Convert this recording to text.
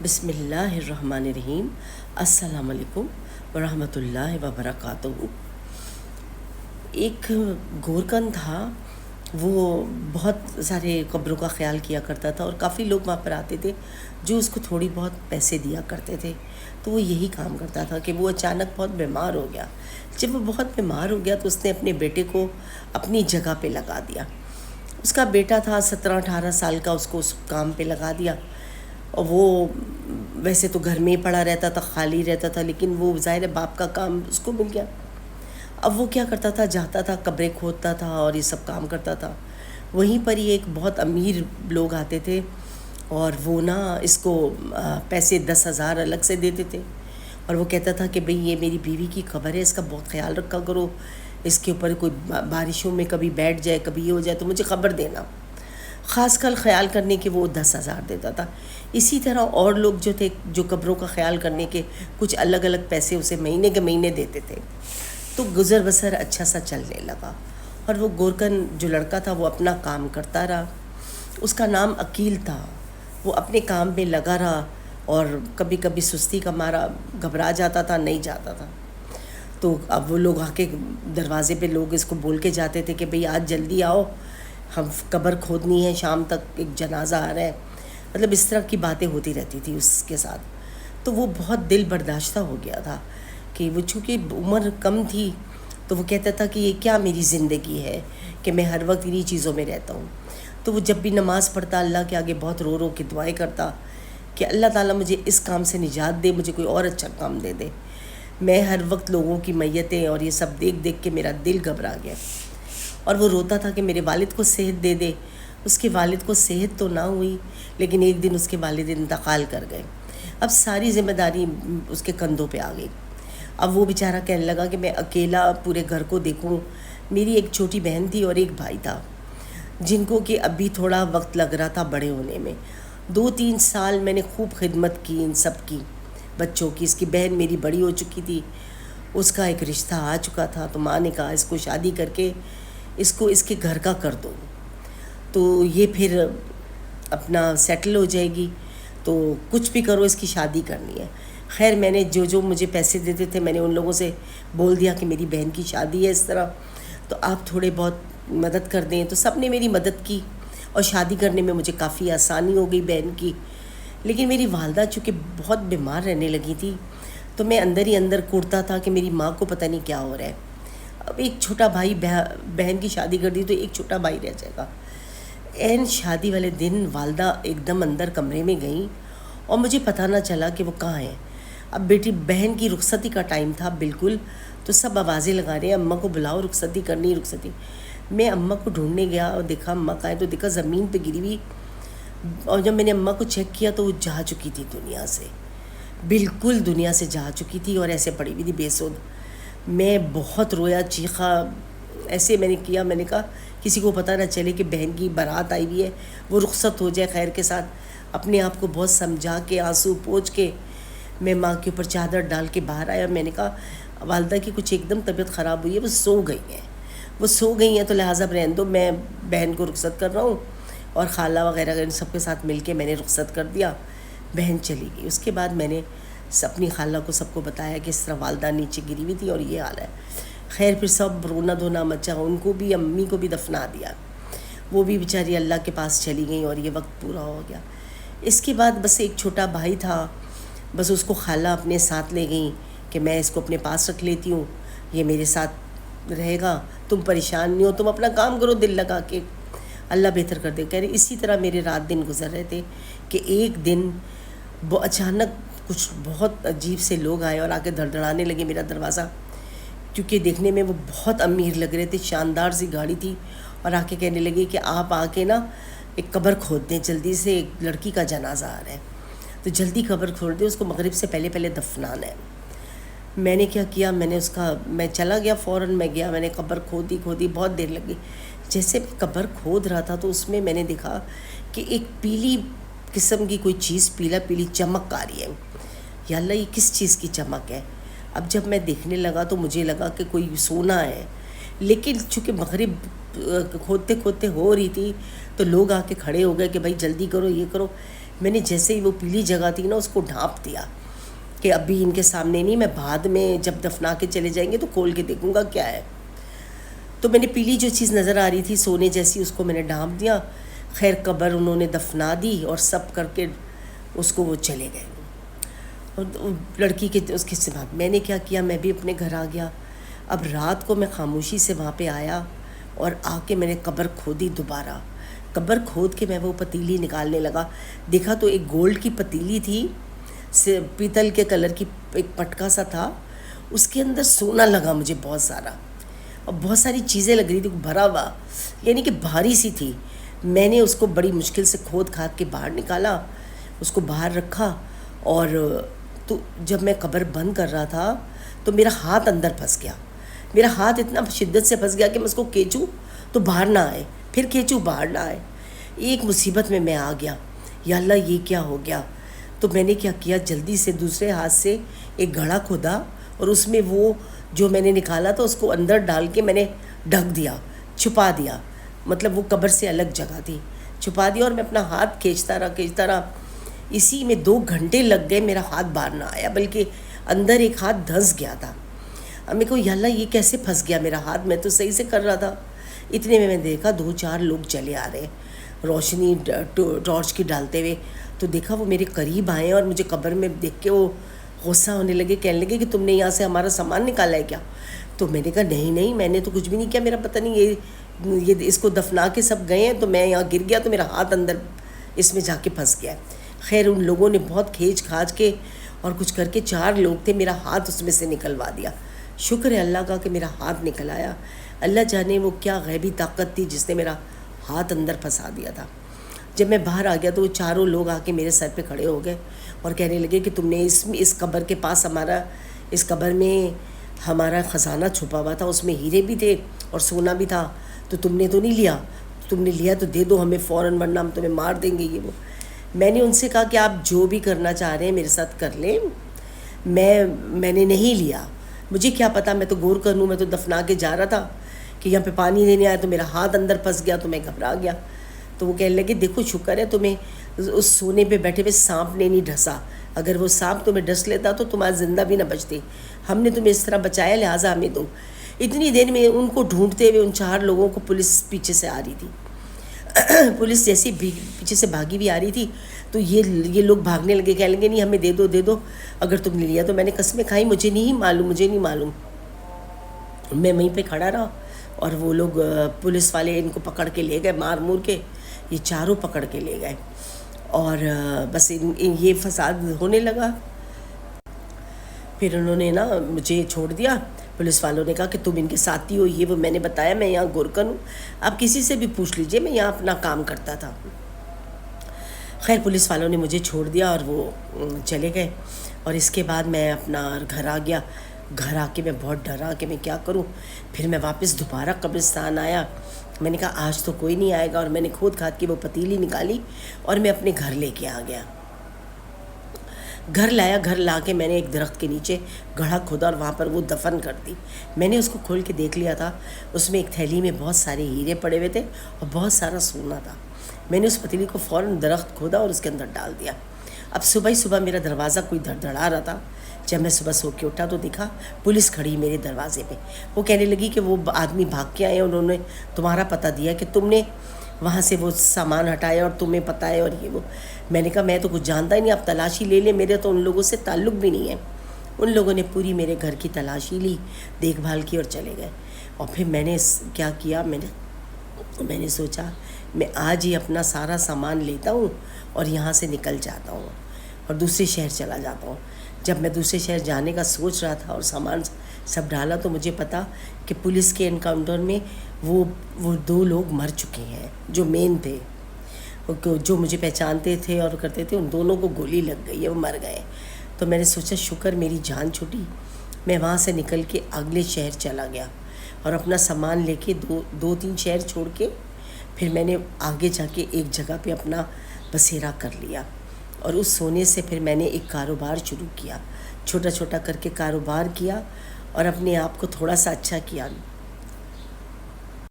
بسم اللہ الرحمن الرحیم۔ السلام علیکم ورحمۃ اللہ وبرکاتہ۔ ایک گورکن تھا، وہ بہت سارے قبروں کا خیال کیا کرتا تھا اور کافی لوگ وہاں پر آتے تھے جو اس کو تھوڑی بہت پیسے دیا کرتے تھے۔ تو وہ یہی کام کرتا تھا کہ وہ اچانک بہت بیمار ہو گیا۔ جب وہ بہت بیمار ہو گیا تو اس نے اپنے بیٹے کو اپنی جگہ پہ لگا دیا۔ اس کا بیٹا تھا 17-18 سال کا، اس کو اس کام پہ لگا دیا۔ اور وہ ویسے تو گھر میں ہی پڑا رہتا تھا، خالی رہتا تھا، لیکن وہ ظاہر باپ کا کام اس کو مل گیا۔ اب وہ کیا کرتا تھا، جاتا تھا قبریں کھودتا تھا اور یہ سب کام کرتا تھا۔ وہیں پر ہی ایک بہت امیر لوگ آتے تھے اور وہ اس کو پیسے 10,000 الگ سے دیتے تھے، اور وہ کہتا تھا کہ بھئی یہ میری بیوی کی قبر ہے، اس کا بہت خیال رکھا کرو، اس کے اوپر کوئی بارشوں میں کبھی بیٹھ جائے، کبھی یہ ہو جائے تو مجھے خبر دینا۔ خاص کر خیال کرنے کے وہ 10,000 دیتا تھا۔ اسی طرح اور لوگ جو تھے، جو قبروں کا خیال کرنے کے کچھ الگ الگ پیسے اسے مہینے کے مہینے دیتے تھے۔ تو گزر بسر اچھا سا چلنے لگا، اور وہ گورکن جو لڑکا تھا وہ اپنا کام کرتا رہا۔ اس کا نام عقیل تھا۔ وہ اپنے کام میں لگا رہا اور کبھی کبھی سستی کا مارا گھبرا جاتا تھا، نہیں جاتا تھا۔ تو اب وہ لوگ آ کے دروازے پہ لوگ اس کو بول کے جاتے تھے کہ بھئی آج جلدی آؤ، ہم قبر کھودنی ہے، شام تک ایک جنازہ آ رہا ہے۔ مطلب اس طرح کی باتیں ہوتی رہتی تھی اس کے ساتھ۔ تو وہ بہت دل برداشتہ ہو گیا تھا کہ وہ چونکہ عمر کم تھی، تو وہ کہتا تھا کہ یہ کیا میری زندگی ہے کہ میں ہر وقت انہی چیزوں میں رہتا ہوں۔ تو وہ جب بھی نماز پڑھتا اللہ کے آگے بہت رو رو کے دعائیں کرتا کہ اللہ تعالیٰ مجھے اس کام سے نجات دے، مجھے کوئی اور اچھا کام دے دے۔ میں ہر وقت لوگوں کی میتیں اور یہ سب دیکھ دیکھ کے میرا دل گھبرا گیا، اور وہ روتا تھا کہ میرے والد کو صحت دے دے۔ اس کے والد کو صحت تو نہ ہوئی، لیکن ایک دن اس کے والد انتقال کر گئے۔ اب ساری ذمہ داری اس کے کندھوں پہ آ گئی۔ اب وہ بیچارہ کہنے لگا کہ میں اکیلا پورے گھر کو دیکھوں۔ میری ایک چھوٹی بہن تھی اور ایک بھائی تھا، جن کو کہ ابھی تھوڑا وقت لگ رہا تھا بڑے ہونے میں۔ 2-3 سال میں نے خوب خدمت کی ان سب کی، بچوں کی۔ اس کی بہن میری بڑی ہو چکی تھی، اس کا ایک رشتہ آ چکا تھا، تو ماں نے کہا اس کو شادی کر کے اس کو اس کے گھر کا کر دو، تو یہ پھر اپنا سیٹل ہو جائے گی، تو کچھ بھی کرو، اس کی شادی کرنی ہے۔ خیر میں نے جو مجھے پیسے دیتے تھے میں نے ان لوگوں سے بول دیا کہ میری بہن کی شادی ہے اس طرح، تو آپ تھوڑے بہت مدد کر دیں۔ تو سب نے میری مدد کی اور شادی کرنے میں مجھے کافی آسانی ہو گئی بہن کی۔ لیکن میری والدہ چونکہ بہت بیمار رہنے لگی تھی، تو میں اندر ہی اندر کوڑتا تھا کہ میری ماں کو پتہ نہیں کیا ہو رہا ہے۔ اب ایک چھوٹا بھائی، بہن کی شادی کر دی تو ایک چھوٹا بھائی رہ جائے گا۔ عین شادی والے دن والدہ ایک دم اندر کمرے میں گئیں اور مجھے پتہ نہ چلا کہ وہ کہاں ہیں۔ اب بیٹی بہن کی رخصتی کا ٹائم تھا بالکل، تو سب آوازیں لگا رہے ہیں اماں کو بلاؤ، رخصتی کرنی، رخصتی۔ میں اماں کو ڈھونڈنے گیا اور دیکھا اماں کہاں ہے، تو دیکھا زمین پہ گری ہوئی، اور جب میں نے اماں کو چیک کیا تو وہ جا چکی تھی دنیا سے، بالکل دنیا سے جا چکی تھی اور ایسے پڑی ہوئی تھی بے سود۔ میں بہت رویا، چیخا، ایسے میں نے کیا، میں نے کہا کسی کو پتہ نہ چلے کہ بہن کی بارات آئی ہوئی ہے، وہ رخصت ہو جائے خیر کے ساتھ۔ اپنے آپ کو بہت سمجھا کے، آنسو پوچھ کے میں ماں کے اوپر چادر ڈال کے باہر آیا۔ میں نے کہا والدہ کی کچھ ایک دم طبیعت خراب ہوئی ہے، وہ سو گئی ہیں تو لہٰذا رہنے دو، میں بہن کو رخصت کر رہا ہوں۔ اور خالہ وغیرہ ان سب کے ساتھ مل کے میں نے رخصت کر دیا، بہن چلی گئی۔ اس کے بعد میں نے اپنی خالہ کو سب کو بتایا کہ اس طرح والدہ نیچے گری ہوئی تھی اور یہ حال ہے۔ خیر پھر سب رونا دھونا مچا، ان کو بھی، امی کو بھی دفنا دیا، وہ بھی بیچاری اللہ کے پاس چلی گئیں اور یہ وقت پورا ہو گیا۔ اس کے بعد بس ایک چھوٹا بھائی تھا، بس اس کو خالہ اپنے ساتھ لے گئیں کہ میں اس کو اپنے پاس رکھ لیتی ہوں، یہ میرے ساتھ رہے گا، تم پریشان نہیں ہو، تم اپنا کام کرو دل لگا کے، اللہ بہتر کر دے۔ کہہ رہے اسی طرح میرے رات دن گزر رہے تھے کہ ایک دن اچانک کچھ بہت عجیب سے لوگ آئے اور آ کے دھڑدھڑانے لگے میرا دروازہ، کیونکہ دیکھنے میں وہ بہت امیر لگ رہے تھے، شاندار سی گاڑی تھی، اور آ کے کہنے لگے کہ آپ آ کے ایک قبر کھود دیں جلدی سے، ایک لڑکی کا جنازہ آ رہا ہے، تو جلدی قبر کھود دیں، اس کو مغرب سے پہلے پہلے دفنانا ہے۔ میں نے کیا کیا، میں چلا گیا فوراً، میں گیا، میں نے قبر کھودی بہت دیر لگی۔ جیسے میں قبر کھود رہا تھا تو اس میں میں نے دیکھا کہ ایک پیلی قسم کی کوئی چیز، پیلی چمک آ رہی ہے۔ یا اللہ یہ کس چیز کی چمک ہے؟ اب جب میں دیکھنے لگا تو مجھے لگا کہ کوئی سونا ہے، لیکن چونکہ مغرب کھودتے ہو رہی تھی تو لوگ آ کے کھڑے ہو گئے کہ بھائی جلدی کرو، یہ کرو۔ میں نے جیسے ہی وہ پیلی جگہ تھی نا اس کو ڈھانپ دیا کہ ابھی ان کے سامنے نہیں، میں بعد میں جب دفنا کے چلے جائیں گے تو کھول کے دیکھوں گا کیا ہے. تو میں نے پیلی جو چیز نظر آ رہی تھی سونے جیسی، اس کو میں نے ڈھانپ دیا. خیر قبر انہوں نے دفنا دی اور سب کر کے اس کو وہ چلے گئے. اور لڑکی کے اس کے بعد میں نے کیا کیا، میں بھی اپنے گھر آ گیا. اب رات کو میں خاموشی سے وہاں پہ آیا اور آ کے میں نے قبر کھودی دوبارہ. قبر کھود کے میں وہ پتیلی نکالنے لگا. دیکھا تو ایک گولڈ کی پتیلی تھی، پیتل کے کلر کی، ایک پٹکا سا تھا، اس کے اندر سونا لگا مجھے بہت سارا، اور بہت ساری چیزیں لگ رہی تھی بھرا ہوا، یعنی کہ بھاری سی تھی. میں نے اس کو بڑی مشکل سے کھود کھاد کے باہر نکالا، اس کو باہر رکھا. اور تو جب میں قبر بند کر رہا تھا تو میرا ہاتھ اندر پھنس گیا. میرا ہاتھ اتنا شدت سے پھنس گیا کہ میں اس کو کھینچوں تو باہر نہ آئے، پھر کھینچوں باہر نہ آئے. ایک مصیبت میں آ گیا، یا اللہ یہ کیا ہو گیا. تو میں نے کیا کیا، جلدی سے دوسرے ہاتھ سے ایک گھڑا کھودا اور اس میں وہ جو میں نے نکالا تھا اس کو اندر ڈال کے میں نے ڈھک دیا، چھپا دیا. مطلب وہ قبر سے الگ جگہ تھی، چھپا دیا. اور میں اپنا ہاتھ کھینچتا رہا. اسی میں 2 گھنٹے لگ گئے، میرا ہاتھ باہر نہ آیا، بلکہ اندر ایک ہاتھ دھنس گیا تھا. اب میرے کو یا اللہ یہ کیسے پھنس گیا میرا ہاتھ، میں تو صحیح سے کر رہا تھا. اتنے میں دیکھا 2-4 لوگ چلے آ رہے روشنی ٹارچ کی ڈالتے ہوئے. تو دیکھا وہ میرے قریب آئے اور مجھے قبر میں دیکھ کے وہ غصہ ہونے لگے، کہنے لگے کہ تم نے یہاں سے ہمارا سامان نکالا ہے کیا. تو میں نے کہا نہیں میں نے تو کچھ بھی نہیں کیا، میرا پتہ نہیں یہ اس کو دفنا کے سب گئے ہیں تو میں یہاں گر گیا تو میرا ہاتھ اندر اس میں جا کے پھنس گیا. خیر ان لوگوں نے بہت کھینچ کھاچ کے اور کچھ کر کے 4 لوگ تھے، میرا ہاتھ اس میں سے نکلوا دیا. شکر ہے اللہ کا کہ میرا ہاتھ نکل آیا. اللہ جانے وہ کیا غیبی طاقت تھی جس نے میرا ہاتھ اندر پھنسا دیا تھا. جب میں باہر آ گیا تو وہ 4 لوگ آ کے میرے سر پہ کھڑے ہو گئے اور کہنے لگے کہ تم نے اس قبر کے پاس اس قبر میں ہمارا خزانہ چھپا ہوا تھا، اس میں ہیرے بھی تھے اور سونا بھی تھا، تو تم نے تو نہیں لیا، تم نے لیا تو دے دو ہمیں فوراً ورنہ ہم تمہیں مار دیں گے یہ وہ. میں نے ان سے کہا کہ آپ جو بھی کرنا چاہ رہے ہیں میرے ساتھ کر لیں، میں نے نہیں لیا، مجھے کیا پتا، میں تو گور کر لوں، میں تو دفنا کے جا رہا تھا کہ یہاں پہ پانی دینے آیا تو میرا ہاتھ اندر پھنس گیا تو میں گھبرا گیا. تو وہ کہنے لگے دیکھو شکر ہے تمہیں اس سونے پہ بیٹھے ہوئے سانپ نے نہیں ڈھسا، اگر وہ سانپ تمہیں ڈس لیتا تو تمہارا زندہ بھی نہ بچتے، ہم نے تمہیں اس طرح بچایا لہٰذا ہمیں دو. اتنی دیر میں ان کو ڈھونڈتے ہوئے ان 4 لوگوں کو پولیس پیچھے سے آ رہی تھی. پولیس جیسی پیچھے سے بھاگی بھی آ رہی تھی تو یہ لوگ بھاگنے لگے، کہنے لگے نہیں ہمیں دے دو اگر تم نے لیا تو. میں نے قسمیں کھائی مجھے نہیں معلوم. میں وہیں پہ کھڑا رہا اور وہ لوگ پولیس والے ان کو پکڑ کے لے گئے، مار مور کے یہ 4 پکڑ کے لے گئے اور بس یہ فساد ہونے لگا. پھر انہوں نے مجھے چھوڑ دیا. پولیس والوں نے کہا کہ تم ان کے ساتھی ہو، یہ وہ. میں نے بتایا میں یہاں گورکن ہوں، آپ کسی سے بھی پوچھ لیجئے، میں یہاں اپنا کام کرتا تھا. خیر پولیس والوں نے مجھے چھوڑ دیا اور وہ چلے گئے. اور اس کے بعد میں اپنا گھر آ گیا. گھر آ کے میں بہت ڈرا کہ میں کیا کروں. پھر میں واپس دوبارہ قبرستان آیا. میں نے کہا آج تو کوئی نہیں آئے گا، اور میں نے کھود کھاد کی وہ پتیلی نکالی اور میں اپنے گھر لے کے آ گیا. گھر لا کے میں نے ایک درخت کے نیچے گڑھا کھودا اور وہاں پر وہ دفن کر دی. میں نے اس کو کھول کے دیکھ لیا تھا، اس میں ایک تھیلی میں بہت سارے ہیرے پڑے ہوئے تھے اور بہت سارا سونا تھا. میں نے اس پتیلی کو فوراً درخت کھودا اور اس کے اندر ڈال دیا. اب صبح میرا دروازہ کوئی دھڑدھڑا رہا تھا. جب میں صبح سو کے اٹھا تو دیکھا پولیس کھڑی میرے دروازے پہ. وہ کہنے لگی کہ وہ آدمی بھاگ کے آئے، انہوں نے تمہارا پتہ دیا کہ تم نے وہاں سے وہ سامان ہٹایا اور تمہیں پتہ ہے اور یہ وہ. میں نے کہا میں تو کچھ جانتا ہی نہیں، آپ تلاشی لے لیں، میرے تو ان لوگوں سے تعلق بھی نہیں ہے. ان لوگوں نے پوری میرے گھر کی تلاشی لی، دیکھ بھال کی اور چلے گئے. اور پھر میں نے کیا کیا، میں نے سوچا میں آج ہی اپنا سارا سامان لیتا ہوں اور یہاں سے نکل جاتا ہوں اور دوسرے شہر چلا جاتا ہوں. جب میں دوسرے شہر جانے کا سوچ رہا تھا اور سامان سب ڈالا تو مجھے پتا کہ پولیس کے انکاؤنٹر میں وہ 2 لوگ مر چکے ہیں جو مین تھے، جو مجھے پہچانتے تھے اور کرتے تھے. ان دونوں کو گولی لگ گئی ہے، وہ مر گئے. تو میں نے سوچا شکر میری جان چھوٹی. میں وہاں سے نکل کے اگلے شہر چلا گیا اور اپنا سامان لے کے 2-3 شہر چھوڑ کے پھر میں نے آگے جا کے ایک جگہ پہ اپنا بسیرا کر لیا. اور اس سونے سے پھر میں نے ایک کاروبار شروع کیا، چھوٹا چھوٹا کر کے کاروبار کیا اور اپنے آپ کو تھوڑا سا اچھا کیا.